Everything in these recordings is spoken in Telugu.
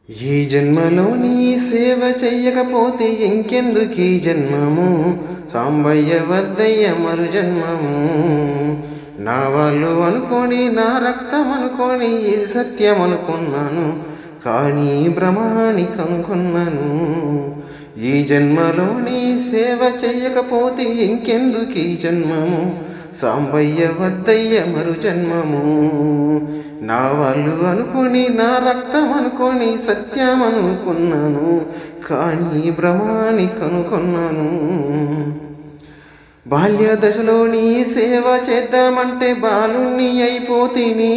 ఈ జన్మలో నీ సేవ చెయ్యకపోతే ఇంకెందుకీ జన్మము, సాంబయ్య వద్దయ్య మరు జన్మము. నా వాళ్ళు అనుకొని నా రక్తం అనుకొని ఇది సత్యం అనుకున్నాను, కానీ భ్రమాని కనుక్కున్నాను. ఈ జన్మలో నీ సేవ చెయ్యకపోతే ఇంకెందుకీ జన్మము, సాంబయ్య వద్దయ్య మరు జన్మము. నా వాళ్ళు అనుకొని నా రక్తం అనుకొని సత్యం అనుకున్నాను, కానీ భ్రమాని కనుకొన్నాను. బాల్య దశలో నీ సేవ చేద్దామంటే బాలుణ్ణి అయిపోతిని,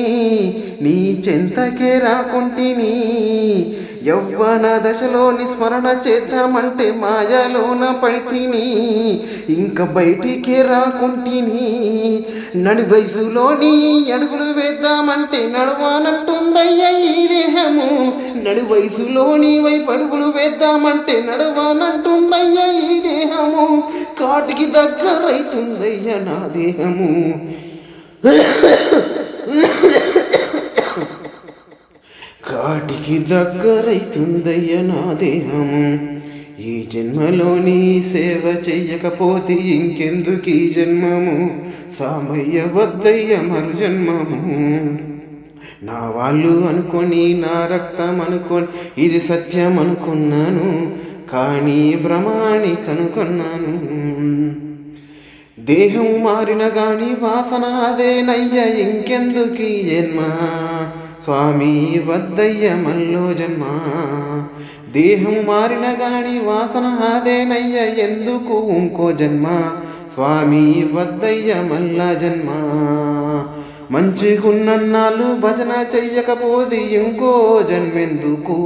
నీ చెంతకే రాకుంటిని. యవ్వన దశలో స్మరణ చేద్దామంటే మాయలోన పడితిని, ఇంక బయటికే రాకుంటిని. నడి వయసులోని అడుగులు వేద్దామంటే నడవానంటుందయ్య ఈ దేహము, నడి వయసులోని వైపు అడుగులు వేద్దామంటే నడవానంటుందయ్య ఈ దేహము. కాటికి దగ్గరైతుందయ్య నా దేహము, కాటికి దగ్గరైతుందయ్య నా దేహము. ఈ జన్మలోని సేవ చెయ్యకపోతే ఇంకెందుకు ఈ జన్మము, సామయ్య వద్దయ్య మరు జన్మము. నా వాళ్ళు అనుకొని నా రక్తం అనుకొని ఇది సత్యం అనుకున్నాను, కానీ భ్రమాని కనుకొన్నాను. దేహం మారిన గాని వాసన అదేనయ్య ఇంకెందుకీ జన్మ, స్వామి వద్దయ్య మల్లో జన్మ. దేహం మారిన గాని వాసన అదేనయ్య ఎందుకు ఇంకో జన్మ, స్వామి వద్దయ్య మల్ల జన్మ. మంచిగున్నన్నాళ్ళు భజన చెయ్యకపోతే ఇంకో జన్మెందుకు,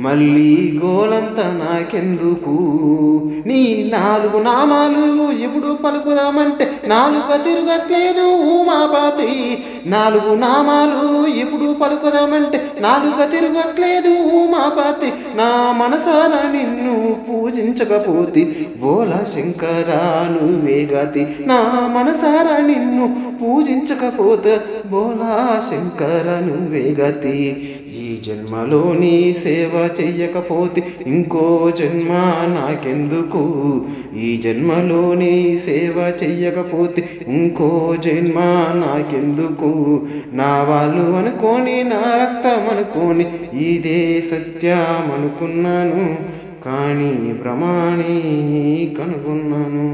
మళ్ళీ గోలంతా నాకెందుకు. నీ 4 నామాలు ఎప్పుడు పలుకుదామంటే నాలుక తిరగట్లేదు ఉమాపతి. 4 నామాలు ఎప్పుడు పలుకుదామంటే నాలుక తిరగట్లేదు ఉమాపతి. నా మనసారా నిన్ను పూజించకపోతే బోలా శంకరా నువ్వే గతి. నా మనసారా నిన్ను పూజించకపోతే బోలా శంకర నువ్వే గతి. ఈ జన్మలోని సేవ చెయ్యకపోతే ఇంకో జన్మ నాకెందుకు, ఈ జన్మలోని సేవ చెయ్యకపోతే ఇంకో జన్మ నాకెందుకు. నా వాళ్ళు అనుకొని నా రక్తం అనుకొని ఇదే సత్యం అనుకున్నాను, కానీ భ్రమాని కనుగొన్నాను.